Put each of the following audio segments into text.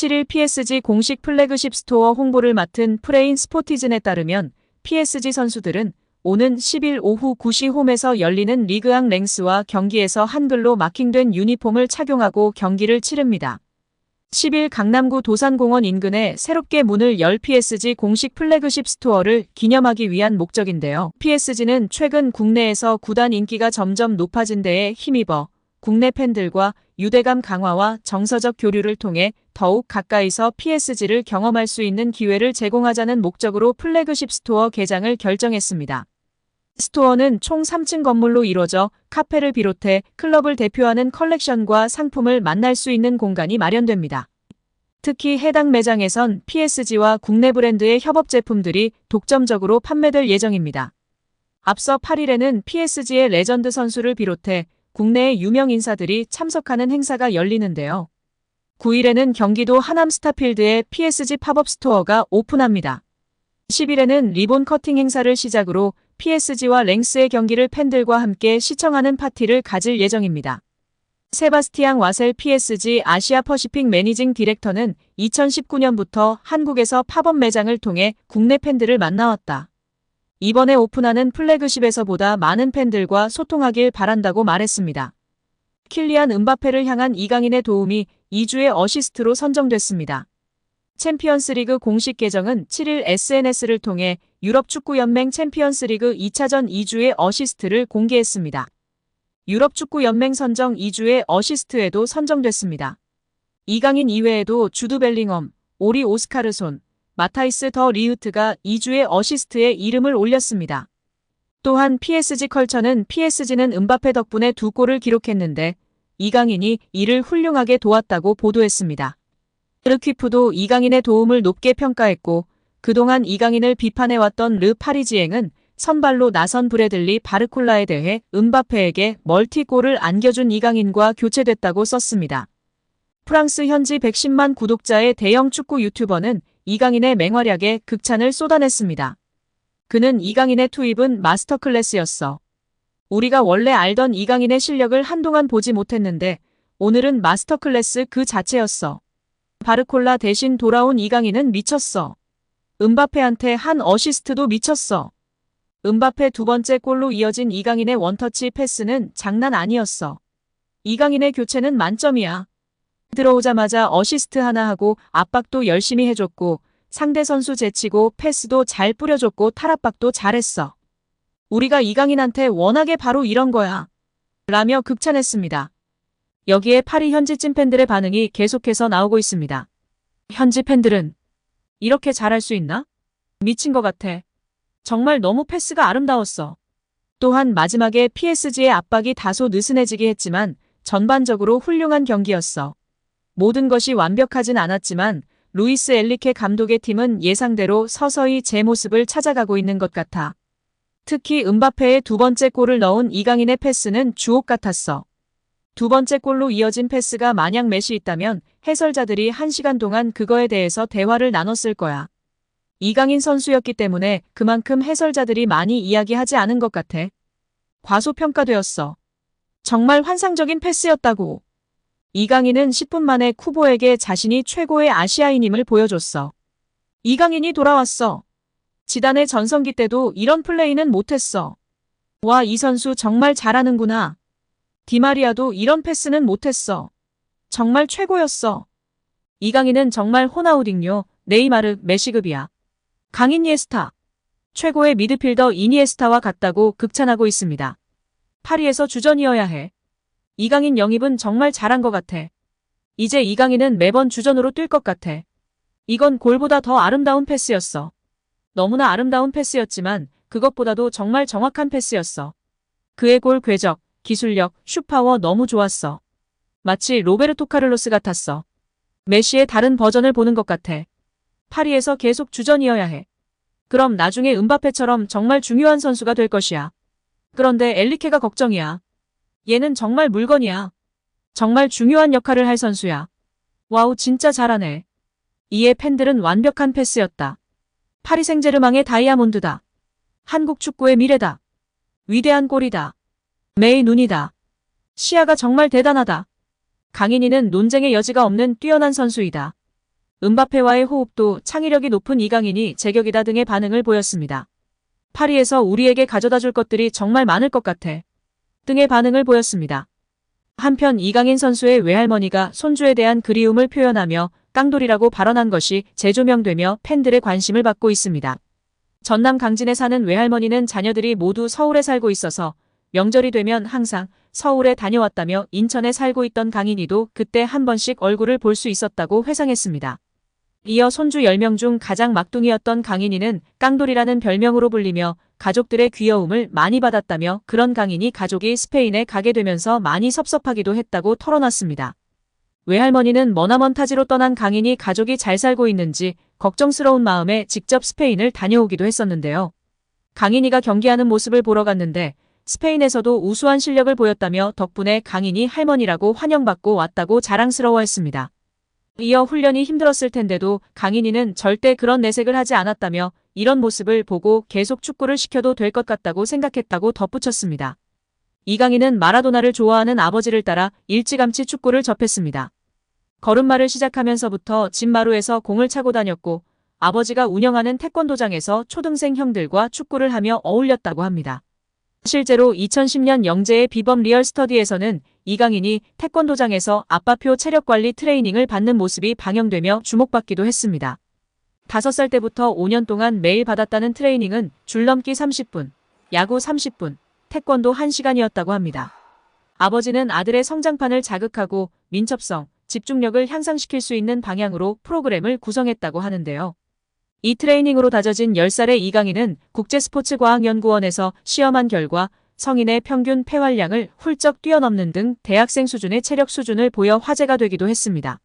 7일 PSG 공식 플래그십 스토어 홍보를 맡은 프레인 스포티즌에 따르면 PSG 선수들은 오는 10일 오후 9시 홈에서 열리는 리그앙 랭스와 경기에서 한글로 마킹된 유니폼을 착용하고 경기를 치릅니다. 10일 강남구 도산공원 인근에 새롭게 문을 열 PSG 공식 플래그십 스토어를 기념하기 위한 목적인데요. PSG는 최근 국내에서 구단 인기가 점점 높아진 데에 힘입어 국내 팬들과 유대감 강화와 정서적 교류를 통해 더욱 가까이서 PSG를 경험할 수 있는 기회를 제공하자는 목적으로 플래그십 스토어 개장을 결정했습니다. 스토어는 총 3층 건물로 이루어져 카페를 비롯해 클럽을 대표하는 컬렉션과 상품을 만날 수 있는 공간이 마련됩니다. 특히 해당 매장에선 PSG와 국내 브랜드의 협업 제품들이 독점적으로 판매될 예정입니다. 앞서 8일에는 PSG의 레전드 선수를 비롯해 국내의 유명 인사들이 참석하는 행사가 열리는데요. 9일에는 경기도 하남 스타필드에 PSG 팝업 스토어가 오픈합니다. 10일에는 리본 커팅 행사를 시작으로 PSG와 랭스의 경기를 팬들과 함께 시청하는 파티를 가질 예정입니다. 세바스티앙 와셀 PSG 아시아 퍼시픽 매니징 디렉터는 2019년부터 한국에서 팝업 매장을 통해 국내 팬들을 만나왔다. 이번에 오픈하는 플래그십에서보다 많은 팬들과 소통하길 바란다고 말했습니다. 킬리안 은바페를 향한 이강인의 도움이 2주의 어시스트로 선정됐습니다. 챔피언스리그 공식 계정은 7일 SNS를 통해 유럽축구연맹 챔피언스리그 2차전 2주의 어시스트를 공개했습니다. 유럽축구연맹 선정 2주의 어시스트에도 선정됐습니다. 이강인 이외에도 주드 벨링엄, 오리 오스카르손, 마타이스 더 리흐트가 2주의 어시스트에 이름을 올렸습니다. 또한 PSG 컬처는 PSG는 은바페 덕분에 2골을 기록했는데 이강인이 이를 훌륭하게 도왔다고 보도했습니다. 르퀴프도 이강인의 도움을 높게 평가했고 그동안 이강인을 비판해왔던 르 파리지앵은 선발로 나선 브래들리 바르콜라에 대해 은바페에게 멀티골을 안겨준 이강인과 교체됐다고 썼습니다. 프랑스 현지 110만 구독자의 대형 축구 유튜버는 이강인의 맹활약에 극찬을 쏟아냈습니다. 그는 이강인의 투입은 마스터 클래스였어. 우리가 원래 알던 이강인의 실력을 한동안 보지 못했는데 오늘은 마스터 클래스 그 자체였어. 바르콜라 대신 돌아온 이강인은 미쳤어. 은바페한테 한 어시스트도 미쳤어. 은바페 두 번째 골로 이어진 이강인의 원터치 패스는 장난 아니었어. 이강인의 교체는 만점이야. 들어오자마자 어시스트 하나 하고 압박도 열심히 해줬고 상대 선수 제치고 패스도 잘 뿌려줬고 탈압박도 잘했어. 우리가 이강인한테 원하게 바로 이런 거야. 라며 극찬했습니다. 여기에 파리 현지 찐팬들의 반응이 계속해서 나오고 있습니다. 현지 팬들은 이렇게 잘할 수 있나? 미친 것 같아. 정말 너무 패스가 아름다웠어. 또한 마지막에 PSG의 압박이 다소 느슨해지게 했지만 전반적으로 훌륭한 경기였어. 모든 것이 완벽하진 않았지만 루이스 엘리케 감독의 팀은 예상대로 서서히 제 모습을 찾아가고 있는 것 같아. 특히 은바페의 두 번째 골을 넣은 이강인의 패스는 주옥 같았어. 두 번째 골로 이어진 패스가 만약 몇이 있다면 해설자들이 1시간 동안 그거에 대해서 대화를 나눴을 거야. 이강인 선수였기 때문에 그만큼 해설자들이 많이 이야기하지 않은 것 같아. 과소평가되었어. 정말 환상적인 패스였다고. 이강인은 10분 만에 쿠보에게 자신이 최고의 아시아인임을 보여줬어. 이강인이 돌아왔어. 지단의 전성기 때도 이런 플레이는 못했어. 와, 이 선수 정말 잘하는구나. 디마리아도 이런 패스는 못했어. 정말 최고였어. 이강인은 정말 호나우딩요, 네이마르, 메시급이야. 강인니에스타. 최고의 미드필더 이니에스타와 같다고 극찬하고 있습니다. 파리에서 주전이어야 해. 이강인 영입은 정말 잘한 것 같아. 이제 이강인은 매번 주전으로 뛸 것 같아. 이건 골보다 더 아름다운 패스였어. 너무나 아름다운 패스였지만 그것보다도 정말 정확한 패스였어. 그의 골 궤적, 기술력, 슛파워 너무 좋았어. 마치 로베르토 카를로스 같았어. 메시의 다른 버전을 보는 것 같아. 파리에서 계속 주전이어야 해. 그럼 나중에 은바페처럼 정말 중요한 선수가 될 것이야. 그런데 엘리케가 걱정이야. 얘는 정말 물건이야. 정말 중요한 역할을 할 선수야. 와우, 진짜 잘하네. 이에 팬들은 완벽한 패스였다. 파리 생제르맹의 다이아몬드다. 한국 축구의 미래다. 위대한 골이다. 매의 눈이다. 시야가 정말 대단하다. 강인이는 논쟁의 여지가 없는 뛰어난 선수이다. 은바페와의 호흡도 창의력이 높은 이강인이 제격이다 등의 반응을 보였습니다. 파리에서 우리에게 가져다 줄 것들이 정말 많을 것 같아 등의 반응을 보였습니다. 한편 이강인 선수의 외할머니가 손주에 대한 그리움을 표현하며 깡돌이라고 발언한 것이 재조명되며 팬들의 관심을 받고 있습니다. 전남 강진에 사는 외할머니는 자녀들이 모두 서울에 살고 있어서 명절이 되면 항상 서울에 다녀왔다며 인천에 살고 있던 강인이도 그때 한 번씩 얼굴을 볼 수 있었다고 회상했습니다. 이어 손주 10명 중 가장 막둥이였던 강인이는 깡돌이라는 별명으로 불리며 가족들의 귀여움을 많이 받았다며 그런 강인이 가족이 스페인에 가게 되면서 많이 섭섭하기도 했다고 털어놨습니다. 외할머니는 머나먼 타지로 떠난 강인이 가족이 잘 살고 있는지 걱정스러운 마음에 직접 스페인을 다녀오기도 했었는데요. 강인이가 경기하는 모습을 보러 갔는데 스페인에서도 우수한 실력을 보였다며 덕분에 강인이 할머니라고 환영받고 왔다고 자랑스러워했습니다. 이어 훈련이 힘들었을 텐데도 강인이는 절대 그런 내색을 하지 않았다며 이런 모습을 보고 계속 축구를 시켜도 될 것 같다고 생각했다고 덧붙였습니다. 이강인은 마라도나를 좋아하는 아버지를 따라 일찌감치 축구를 접했습니다. 걸음마를 시작하면서부터 집 마루에서 공을 차고 다녔고 아버지가 운영하는 태권도장에서 초등생 형들과 축구를 하며 어울렸다고 합니다. 실제로 2010년 영재의 비범 리얼 스터디에서는 이강인이 태권도장에서 아빠표 체력관리 트레이닝을 받는 모습이 방영되며 주목받기도 했습니다. 5살 때부터 5년 동안 매일 받았다는 트레이닝은 줄넘기 30분, 야구 30분, 태권도 1시간이었다고 합니다. 아버지는 아들의 성장판을 자극하고 민첩성, 집중력을 향상시킬 수 있는 방향으로 프로그램을 구성했다고 하는데요. 이 트레이닝으로 다져진 10살의 이강인은 국제스포츠과학연구원에서 시험한 결과 성인의 평균 폐활량을 훌쩍 뛰어넘는 등 대학생 수준의 체력 수준을 보여 화제가 되기도 했습니다.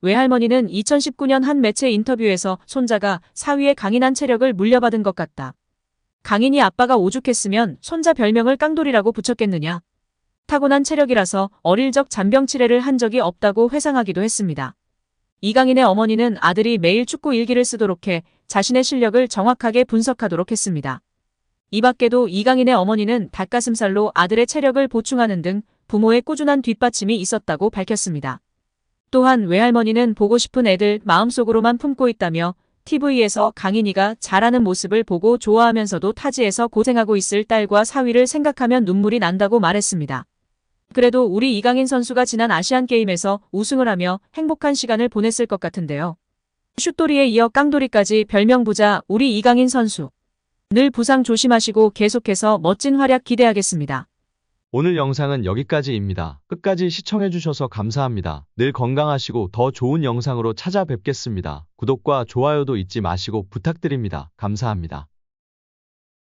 외할머니는 2019년 한 매체 인터뷰에서 손자가 사위의 강인한 체력을 물려받은 것 같다. 강인이 아빠가 오죽했으면 손자 별명을 깡돌이라고 붙였겠느냐. 타고난 체력이라서 어릴 적 잔병 치레를 한 적이 없다고 회상하기도 했습니다. 이강인의 어머니는 아들이 매일 축구 일기를 쓰도록 해 자신의 실력을 정확하게 분석하도록 했습니다. 이 밖에도 이강인의 어머니는 닭가슴살로 아들의 체력을 보충하는 등 부모의 꾸준한 뒷받침이 있었다고 밝혔습니다. 또한 외할머니는 보고 싶은 애들 마음속으로만 품고 있다며 TV에서 강인이가 잘하는 모습을 보고 좋아하면서도 타지에서 고생하고 있을 딸과 사위를 생각하면 눈물이 난다고 말했습니다. 그래도 우리 이강인 선수가 지난 아시안게임에서 우승을 하며 행복한 시간을 보냈을 것 같은데요. 슛돌이에 이어 깡돌이까지 별명 부자 우리 이강인 선수. 늘 부상 조심하시고 계속해서 멋진 활약 기대하겠습니다. 오늘 영상은 여기까지입니다. 끝까지 시청해주셔서 감사합니다. 늘 건강하시고 더 좋은 영상으로 찾아뵙겠습니다. 구독과 좋아요도 잊지 마시고 부탁드립니다. 감사합니다.